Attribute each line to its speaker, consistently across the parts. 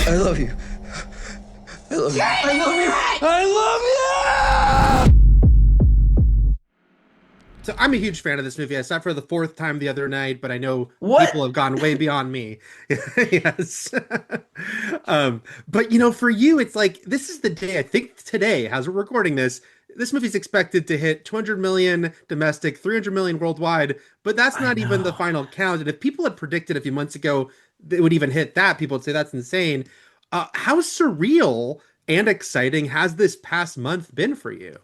Speaker 1: I love you. I love you.
Speaker 2: I love you.
Speaker 1: I love you!
Speaker 3: So I'm a huge fan of this movie. I saw it for the fourth time the other night, but I know
Speaker 2: What?
Speaker 3: people have gone way beyond me. Yes. But for you, it's like this is the day. I think today, as we're recording this movie's expected to hit 200 million domestic, 300 million worldwide, but that's
Speaker 2: I
Speaker 3: not even the
Speaker 2: know.
Speaker 3: final count. And if people had predicted a few months ago that it would even hit that, people would say that's insane. How surreal and exciting has this past month been for you?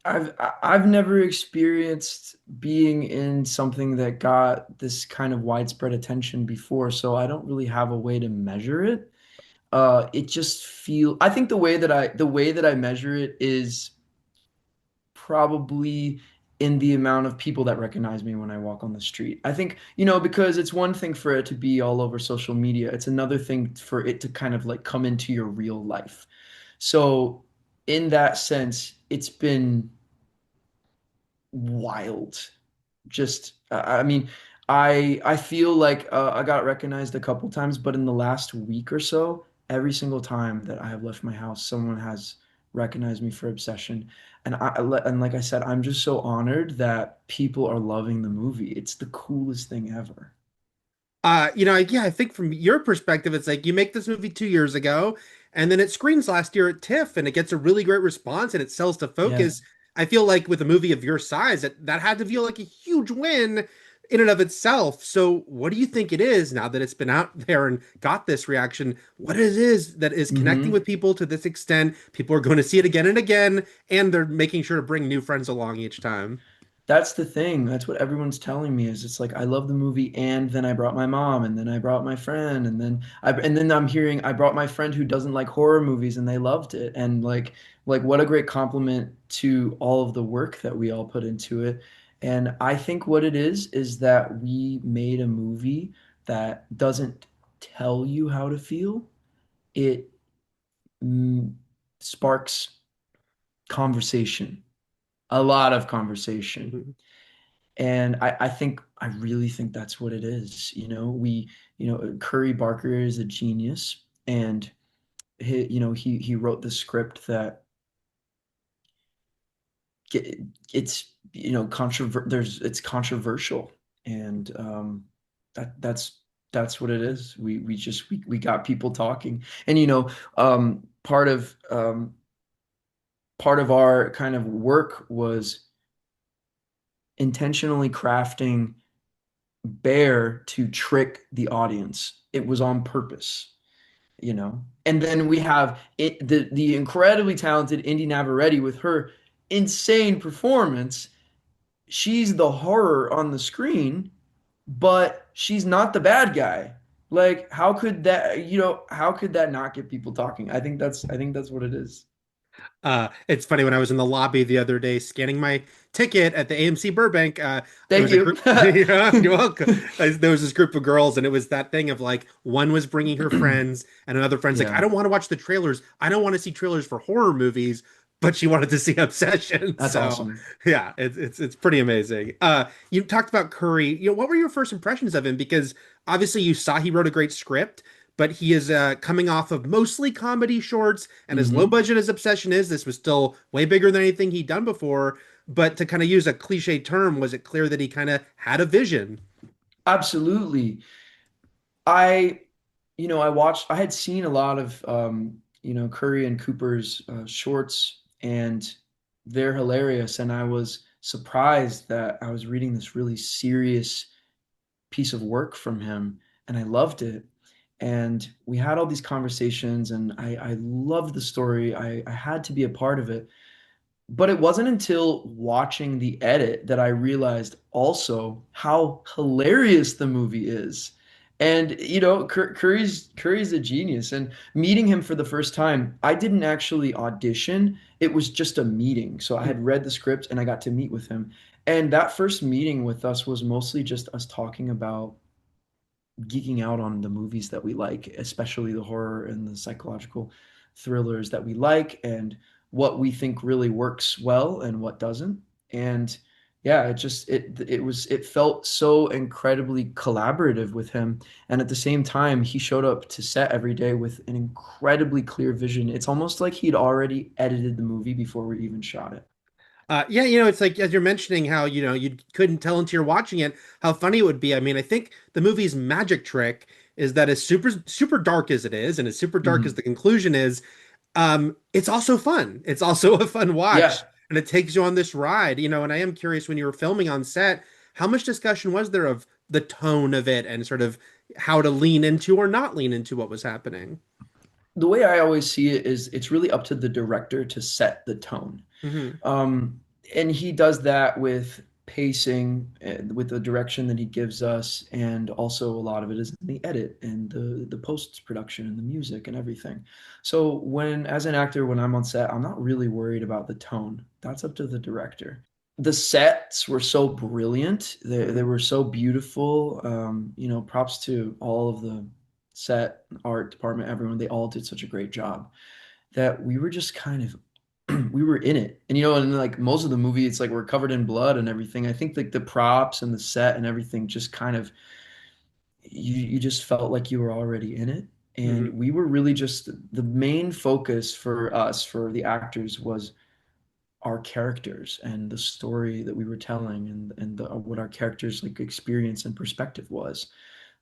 Speaker 2: I've never experienced being in something that got this kind of widespread attention before, so I don't really have a way to measure it. I think the way that I measure it is probably in the amount of people that recognize me when I walk on the street. I think, because it's one thing for it to be all over social media, it's another thing for it to kind of like come into your real life. So, in that sense, it's been wild. I mean, I feel like I got recognized a couple times, but in the last week or so, every single time that I have left my house, someone has recognized me for Obsession, and like I said, I'm just so honored that people are loving the movie. It's the coolest thing ever.
Speaker 3: Yeah, I think from your perspective, it's like you make this movie 2 years ago, and then it screens last year at TIFF, and it gets a really great response, and it sells to
Speaker 2: Yeah.
Speaker 3: Focus. I feel like with a movie of your size, that had to feel like a huge win in and of itself. So, what do you think it is now that it's been out there and got this reaction? What it is that is connecting
Speaker 2: hmm
Speaker 3: with people to this extent? People are going to see it again and again, and they're making sure to bring new friends along each time.
Speaker 2: That's the thing. That's what everyone's telling me is it's like I love the movie and then I brought my mom and then I brought my friend and then I'm hearing I brought my friend who doesn't like horror movies and they loved it. And like what a great compliment to all of the work that we all put into it. And I think what it is that we made a movie that doesn't tell you how to feel. It mm, sparks conversation, a lot of conversation. And I really think that's what it is. Curry Barker is a genius, and he wrote the script that ge- it's it's controversial, and that's what it is. We got people talking, and part of our kind of work was intentionally crafting Bear to trick the audience. It was on purpose. And then we have the incredibly talented Inde Navarrette with her insane performance. She's the horror on the screen, but she's not the bad guy. Like, how could that not get people talking? I think that's what it is.
Speaker 3: It's funny when I was in the lobby the other day scanning my ticket at the AMC Burbank. There
Speaker 2: Thank
Speaker 3: was a
Speaker 2: you.
Speaker 3: group. Yeah, you're welcome. There was this group of girls, and it was that thing of like one was bringing her friends, and another friend's like, "I
Speaker 2: Yeah,
Speaker 3: don't want to watch the trailers. I don't want to see trailers for horror movies." But she wanted to see Obsession,
Speaker 2: that's
Speaker 3: so
Speaker 2: awesome.
Speaker 3: yeah, it's pretty amazing. You talked about Curry. What were your first impressions of him? Because obviously you saw he wrote a great script, but he is coming off of mostly comedy shorts, and as low
Speaker 2: hmm
Speaker 3: budget as Obsession is, this was still way bigger than anything he'd done before. But to kind of use a cliche term, was it clear that he kind of had a vision?
Speaker 2: Absolutely. I, I had seen a lot of, Curry and Cooper's shorts, and they're hilarious. And I was surprised that I was reading this really serious piece of work from him, and I loved it. And we had all these conversations, and I loved the story. I had to be a part of it. But it wasn't until watching the edit that I realized also how hilarious the movie is. And Curry's a genius. And meeting him for the first time, I didn't actually audition. It was just a meeting. So I had read the script and I got to meet with him. And that first meeting with us was mostly just us talking about geeking out on the movies that we like, especially the horror and the psychological thrillers that we like, and what we think really works well and what doesn't. And yeah, it felt so incredibly collaborative with him. And at the same time, he showed up to set every day with an incredibly clear vision. It's almost like he'd already edited the movie before we even shot it.
Speaker 3: Yeah, it's like as you're mentioning how, you couldn't tell until you're watching it how funny it would be. I mean, I think the movie's magic trick is that as super dark as it is, and as super dark as
Speaker 2: Mhm.
Speaker 3: the conclusion is, it's also fun. It's also a fun watch,
Speaker 2: Yeah.
Speaker 3: and it takes you on this ride, and I am curious when you were filming on set, how much discussion was there of the tone of it and sort of how to lean into or not lean into what was happening?
Speaker 2: The way I always see it is it's really up to the director to set the tone.
Speaker 3: Hmm.
Speaker 2: Um, and he does that with pacing, with the direction that he gives us, and also a lot of it is in the edit and the post production and the music and everything. So as an actor, when I'm on set, I'm not really worried about the tone. That's up to the director. The sets were so brilliant. They
Speaker 3: Hmm.
Speaker 2: were so beautiful. Props to all of the set art department, everyone. They all did such a great job that we were just kind of we were in it. And like most of the movie, it's like we're covered in blood and everything. I think like the props and the set and everything just kind of you just felt like you were already in it. And
Speaker 3: Hmm.
Speaker 2: we were really just the main focus for us, for the actors, was our characters and the story that we were telling and what our characters like experience and perspective was.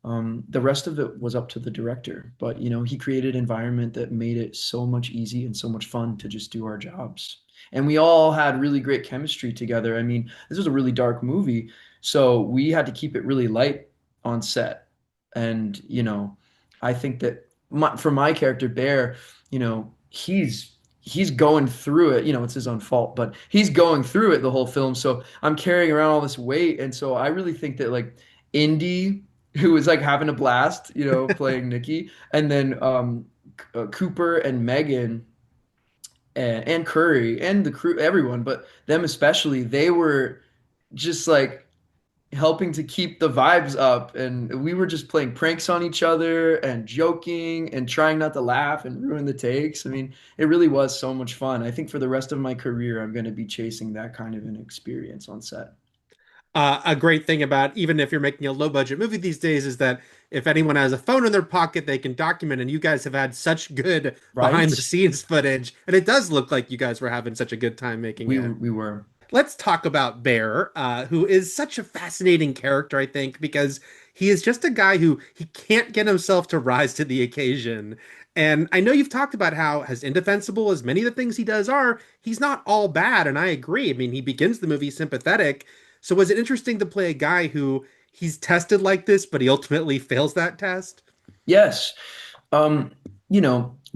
Speaker 2: The rest of it was up to the director, but he created an environment that made it so much easy and so much fun to just do our jobs. And we all had really great chemistry together. I mean, this was a really dark movie, so we had to keep it really light on set. And I think that for my character Bear, he's going through it. It's his own fault, but he's going through it the whole film. So I'm carrying around all this weight, and so I really think that like Indy, who was like having a blast, playing Nikki, and then Cooper and Megan and Curry and the crew, everyone, but them especially, they were just like helping to keep the vibes up, and we were just playing pranks on each other and joking and trying not to laugh and ruin the takes. I mean, it really was so much fun. I think for the rest of my career, I'm going to be chasing that kind of an experience on set.
Speaker 3: A great thing about even if you're making a low budget movie these days is that if anyone has a phone in their pocket, they can document. And you guys have had such good behind the
Speaker 2: Right?
Speaker 3: scenes footage, and it does look like you guys were having such a good time making it.
Speaker 2: We were.
Speaker 3: Let's talk about Bear, who is such a fascinating character, I think, because he is just a guy who he can't get himself to rise to the occasion. And I know you've talked about how, as indefensible as many of the things he does are, he's not all bad. And I agree. I mean, he begins the movie sympathetic. So was it interesting to play a guy who he's tested like this, but he ultimately fails that test?
Speaker 2: Yes. Um,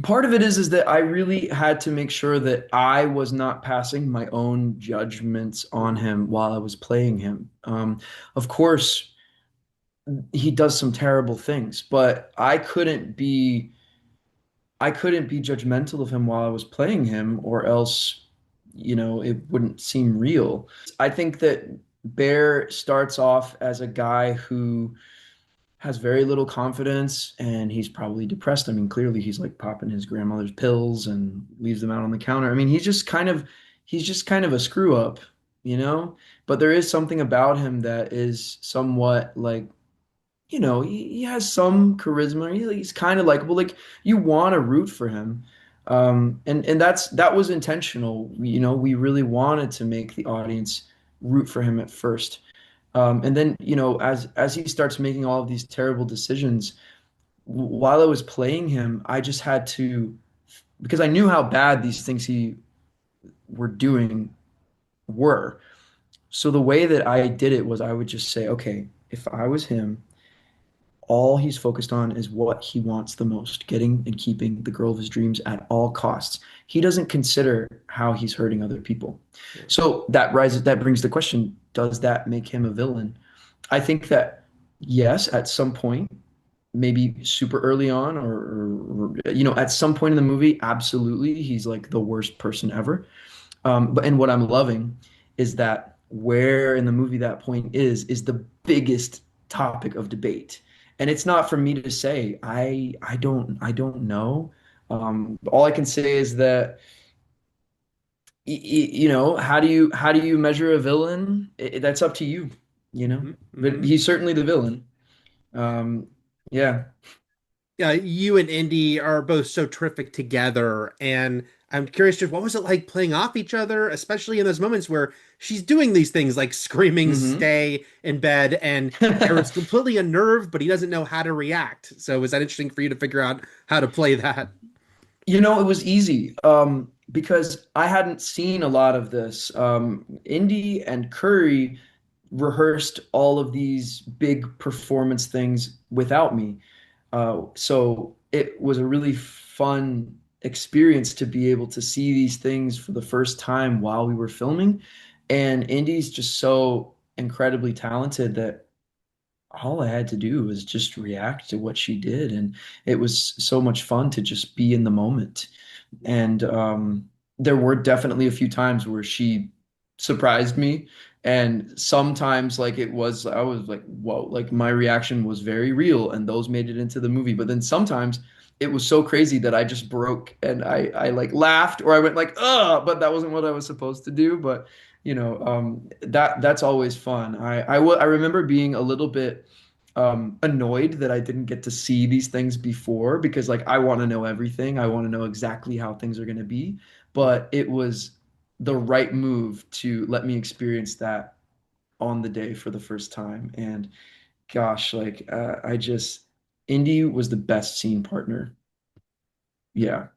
Speaker 2: Part of it is that I really had to make sure that I was not passing my own judgments on
Speaker 3: Mhm.
Speaker 2: him while I was playing him. Of course, he does some terrible things, but I couldn't be judgmental of him while I was playing him, or else, it wouldn't seem real. I think that Bear starts off as a guy who has very little confidence and he's probably depressed. I mean, clearly he's like popping his grandmother's pills and leaves them out on the counter. I mean, he's just kind of a screw up, you know? But there is something about him that is somewhat like, he has some charisma. He's kind of likable. Like you want to root for him. And that was intentional. We really wanted to make the audience root for him at first. And then, as he starts making all of these terrible decisions, while I was playing him, I just had to, because I knew how bad these things he were doing were. So the way that I did it was I would just say, okay, if I was him, all he's focused on is what he wants the most, getting and keeping the girl of his dreams at all costs. He doesn't consider how he's hurting other people.
Speaker 3: Yeah.
Speaker 2: So that brings the question, does that make him a villain? I think that yes, at some point, maybe super early on, or at some point in the movie, absolutely, he's like the worst person ever. But what I'm loving is that where in the movie that point is the biggest topic of debate, and it's not for me to say. I don't know. All I can say is that how do you measure a villain? That's up to you, you know. But
Speaker 3: Mm-hmm.
Speaker 2: he's certainly the villain. Um, yeah.
Speaker 3: Yeah, you and Indy are both so terrific together, and I'm curious, just what was it like playing off each other, especially in those moments where she's doing these things like screaming,
Speaker 2: Hmm.
Speaker 3: "Stay in bed," and Barrett's completely unnerved, but he doesn't know how to react. So was that interesting for you to figure out how to play that?
Speaker 2: It was easy because I hadn't seen a lot of this. Indy and Curry rehearsed all of these big performance things without me. So it was a really fun experience to be able to see these things for the first time while we were filming. And Indy's just so incredibly talented that all I had to do was just react to what she did. And it was so much fun to just be in the moment. And there were definitely a few times where she surprised me. And sometimes, like, I was like, whoa, like my reaction was very real, and those made it into the movie. But then sometimes it was so crazy that I just broke and I like laughed or I went like, but that wasn't what I was supposed to do. But that's always fun. I remember being a little bit annoyed that I didn't get to see these things before because like I want to know everything. I want to know exactly how things are going to be. But it was the right move to let me experience that on the day for the first time. And gosh, like Indy was the best scene partner. Yeah.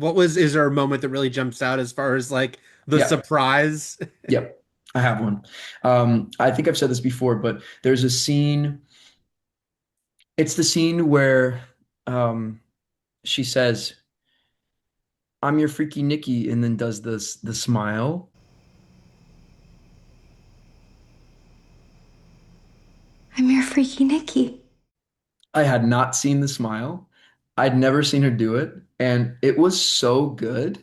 Speaker 3: Is there a moment that really jumps out as far as like the
Speaker 2: Yeah.
Speaker 3: surprise?
Speaker 2: Yep. I have one. I think I've said this before, but there's a scene. It's the scene where um, she says, "I'm your freaky Nikki," and then does this the smile.
Speaker 4: I'm your freaky Nikki.
Speaker 2: I had not seen the smile. I'd never seen her do it, and it was so good.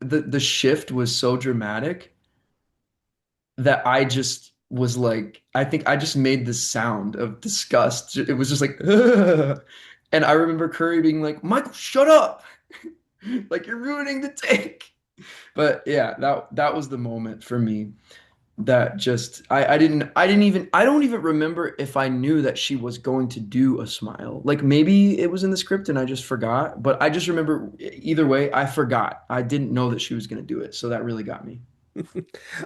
Speaker 2: The shift was so dramatic that I just was like, I think I just made this sound of disgust. It was just like, "Ugh." And I remember Curry being like, "Michael, shut up! Like you're ruining the take." But yeah, that was the moment for me that just I don't even remember if I knew that she was going to do a smile. Like maybe it was in the script and I just forgot, but I just remember either way, I forgot. I didn't know that she was going to do it, so that really got me.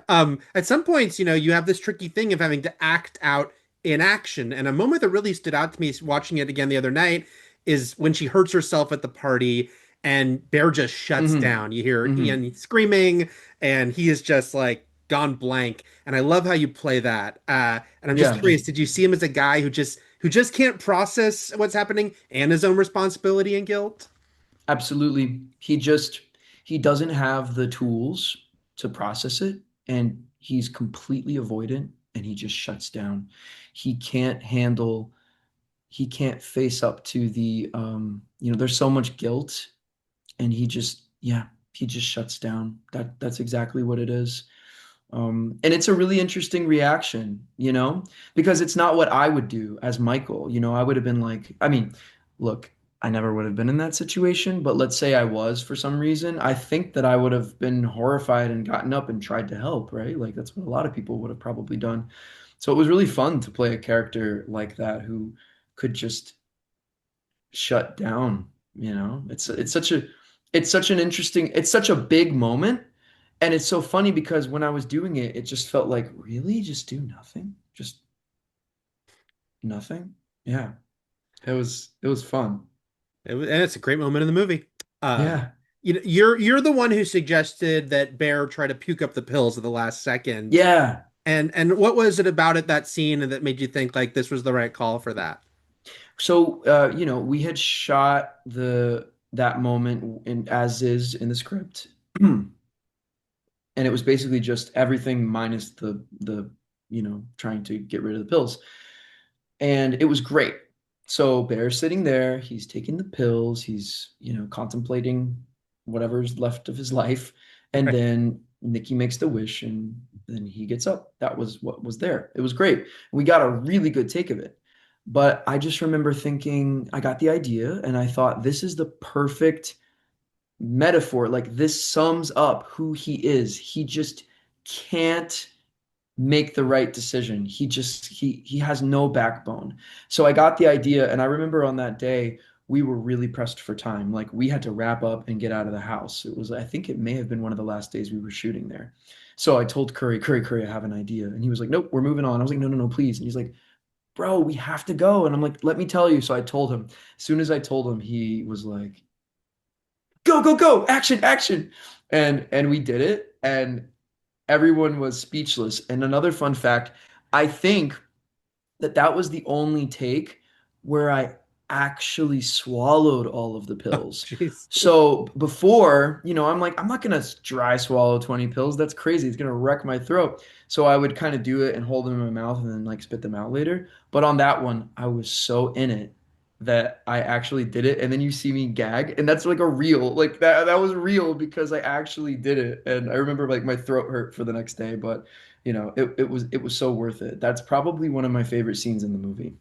Speaker 3: At some points, you have this tricky thing of having to act out in action. And a moment that really stood out to me watching it again the other night is when she hurts herself at the party and Bear just shuts
Speaker 2: Hmm.
Speaker 3: down. You hear
Speaker 2: Hmm.
Speaker 3: Ian screaming and he is just like gone blank. And I love how you play that. And I'm just
Speaker 2: Yeah,
Speaker 3: curious, did you see him as a guy who just can't process what's happening and his own responsibility and guilt?
Speaker 2: absolutely. He doesn't have the tools to process it, and he's completely avoidant, and he just shuts down. He can't handle he can't face up to there's so much guilt and he just shuts down. That's exactly what it is. And it's a really interesting reaction, because it's not what I would do as Michael. I would have been like, I mean, look, I never would have been in that situation, but let's say I was for some reason. I think that I would have been horrified and gotten up and tried to help, right? Like that's what a lot of people would have probably done. So it was really fun to play a character like that who could just shut down. It's such a big moment. And it's so funny because when I was doing it, it just felt like, really? Just do nothing? Just nothing? Yeah. It was fun.
Speaker 3: And it's a great moment in the movie. Uh,
Speaker 2: Yeah.
Speaker 3: you're the one who suggested that Bear try to puke up the pills at the last second.
Speaker 2: Yeah.
Speaker 3: And what was it about that scene that made you think like this was the right call for that?
Speaker 2: So we had shot the that moment in as is in the script. And it was basically just everything minus the trying to get rid of the pills. And it was great. So Bear's sitting there, he's taking the pills, he's contemplating whatever's left of his life, and
Speaker 3: Right.
Speaker 2: then Nikki makes the wish and then he gets up. That was what was there. It was great. We got a really good take of it. But I just remember thinking, I got the idea and I thought this is the perfect metaphor. Like this sums up who he is. He just can't make the right decision. He has no backbone. So I got the idea, and I remember on that day we were really pressed for time. Like we had to wrap up and get out of the house. It was, I think it may have been one of the last days we were shooting there. So I told Curry, I have an idea. And he was like, nope, we're moving on. I was like, no, no, no, please. And he's like, bro, we have to go. And I'm like, let me tell you. So I told him. As soon as I told him, he was like, go, go, go, action, action. And we did it. And everyone was speechless. And another fun fact, I think that was the only take where I actually swallowed all of the
Speaker 3: Oh,
Speaker 2: pills.
Speaker 3: jeez.
Speaker 2: So before, I'm like, I'm not gonna dry swallow 20 pills. That's crazy. It's gonna wreck my throat. So I would kind of do it and hold them in my mouth and then like spit them out later. But on that one, I was so in it that I actually did it. And then you see me gag, and that's like a real, like that was real because I actually did it. And I remember like my throat hurt for the next day, but it was so worth it. That's probably one of my favorite scenes in the movie.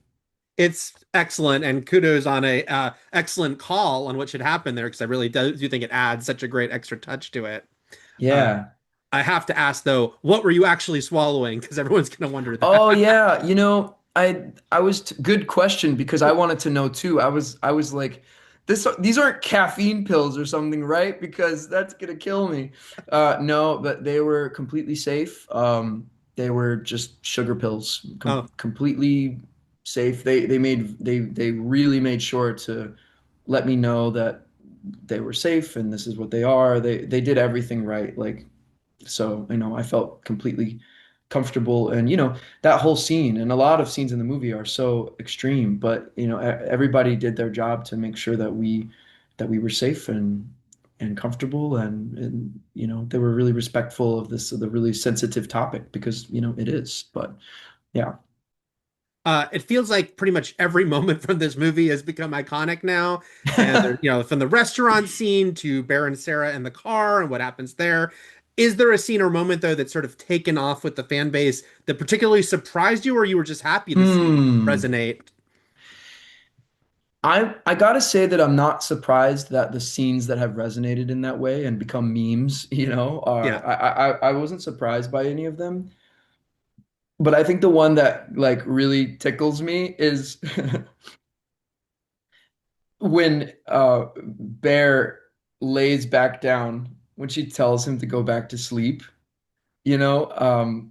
Speaker 3: It's excellent, and kudos on a excellent call on what should happen there, because I really do think it adds such a great extra touch to it. Uh,
Speaker 2: Yeah.
Speaker 3: I have to ask though, what were you actually swallowing? Because everyone's gonna wonder
Speaker 2: Oh
Speaker 3: that.
Speaker 2: yeah, I was good question because I wanted to know too. I was like, these aren't caffeine pills or something, right? Because that's gonna kill me. No, but they were completely safe. They were just sugar pills,
Speaker 3: Oh,
Speaker 2: completely safe. They really made sure to let me know that they were safe and this is what they are. They did everything right. Like so, I felt completely comfortable. And, that whole scene and a lot of scenes in the movie are so extreme, but, everybody did their job to make sure that we were safe and comfortable and they were really respectful of this, of the really sensitive topic because, it is. But yeah.
Speaker 3: it feels like pretty much every moment from this movie has become iconic now. And there, from the restaurant scene to Bear and Sarah in the car and what happens there. Is there a scene or moment though that's sort of taken off with the fan base that particularly surprised you, or you were just happy to see
Speaker 2: Hmm.
Speaker 3: resonate?
Speaker 2: I gotta say that I'm not surprised that the scenes that have resonated in that way and become memes,
Speaker 3: Yeah.
Speaker 2: are I wasn't surprised by any of them. But I think the one that like really tickles me is when Bear lays back down when she tells him to go back to sleep. You know,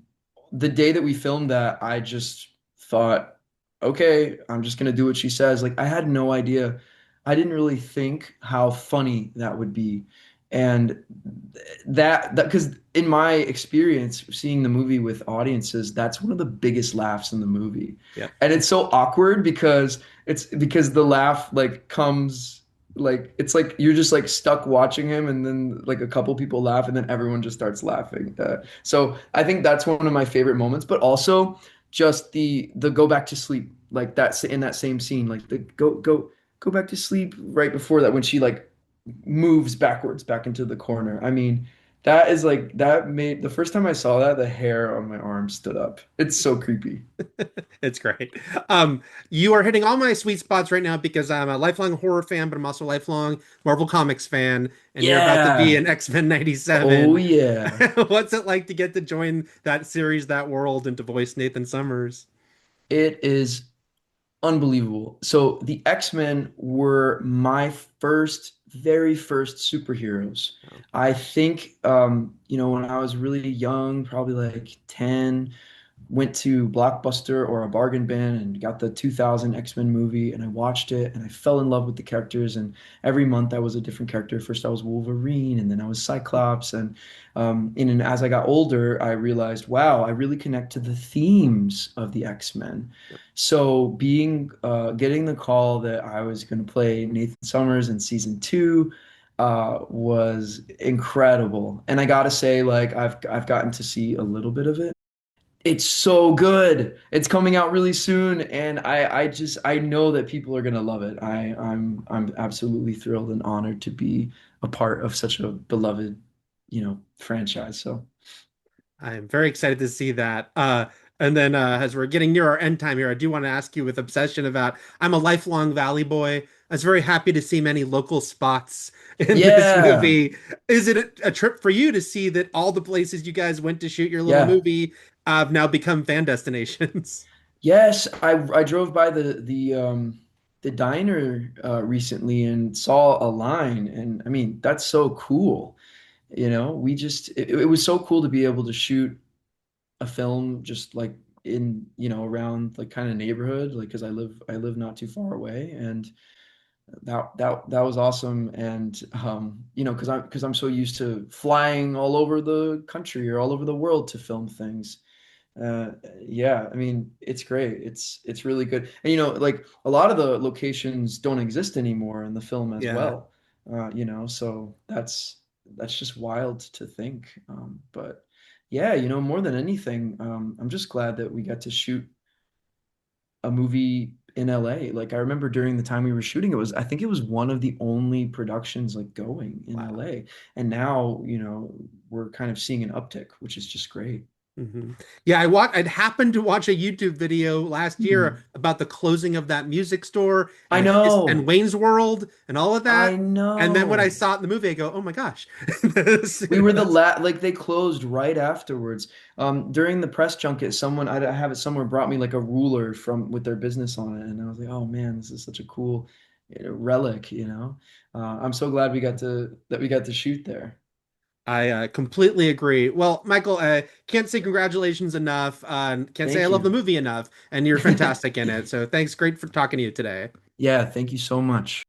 Speaker 2: the day that we filmed that, I just thought, okay, I'm just gonna do what she says. Like I had no idea. I didn't really think how funny that would be. And that because in my experience seeing the movie with audiences, that's one of the biggest laughs in the movie.
Speaker 3: Yeah.
Speaker 2: And it's so awkward because the laugh like comes like it's like you're just like stuck watching him and then like a couple people laugh and then everyone just starts laughing. So I think that's one of my favorite moments, but also just the go back to sleep like that's in that same scene, like the go back to sleep right before that when she like moves backwards back into the corner. I mean, that is like that made the first time I saw that, the hair on my arm stood up. It's so creepy.
Speaker 3: It's great. You are hitting all my sweet spots right now because I'm a lifelong horror fan, but I'm also a lifelong Marvel Comics fan, and you're about to be
Speaker 2: Yeah.
Speaker 3: in X-Men
Speaker 2: Oh
Speaker 3: 97.
Speaker 2: yeah.
Speaker 3: What's it like to get to join that series, that world, and to voice Nathan Summers?
Speaker 2: It is unbelievable. So the X-Men were my very first superheroes.
Speaker 3: Oh,
Speaker 2: I think, when I was really young, probably like 10, went to Blockbuster or a bargain bin and got the 2000 X-Men movie and I watched it and I fell in love with the characters and every month I was a different character. First I was Wolverine and then I was Cyclops and as I got older I realized wow I really connect to the themes of the X-Men. So being getting the call that I was going to play Nathan Summers in season 2 was incredible. And I gotta say, like I've gotten to see a little bit of it. It's so good. It's coming out really soon, and I know that people are gonna love it. I'm absolutely thrilled and honored to be a part of such a beloved, franchise. So
Speaker 3: I'm very excited to see that. And then as we're getting near our end time here, I do want to ask you with obsession about I'm a lifelong Valley boy. I was very happy to see many local spots in this
Speaker 2: Yeah,
Speaker 3: movie. Is it a trip for you to see that all the places you guys went to shoot your little
Speaker 2: yeah.
Speaker 3: movie have now become fan destinations?
Speaker 2: Yes, I drove by the diner recently and saw a line, and I mean that's so cool. You know, it was so cool to be able to shoot a film just like in, around like kind of neighborhood, like because I live not too far away, and that was awesome. And because I'm so used to flying all over the country or all over the world to film things. Uh, yeah, I mean, it's great. It's really good. And like a lot of the locations don't exist anymore in the film as
Speaker 3: Yeah.
Speaker 2: well. So that's just wild to think. But yeah, more than anything, I'm just glad that we got to shoot a movie in LA. Like I remember during the time we were shooting, I think it was one of the only productions like going in
Speaker 3: Wow.
Speaker 2: LA. And now, we're kind of seeing an uptick, which is just great.
Speaker 3: hmm Yeah, I'd happened to watch a YouTube video last year
Speaker 2: Mhm.
Speaker 3: about the closing of that music store
Speaker 2: I
Speaker 3: and
Speaker 2: know.
Speaker 3: Wayne's World and all of
Speaker 2: I
Speaker 3: that. And then when I
Speaker 2: know.
Speaker 3: saw it in the movie, I go, "Oh my gosh, This-
Speaker 2: We were the
Speaker 3: that's
Speaker 2: like they closed right afterwards. During the press junket, someone I have it somewhere brought me like a ruler from with their business on it, and I was like, oh man, this is such a cool relic, you know. I'm so glad we got to shoot there.
Speaker 3: I completely agree." Well, Michael, can't say congratulations enough. Can't say I
Speaker 2: Thank
Speaker 3: love the
Speaker 2: you.
Speaker 3: movie enough, and you're fantastic in it. So thanks, great for talking to you today.
Speaker 2: Yeah, thank you so much.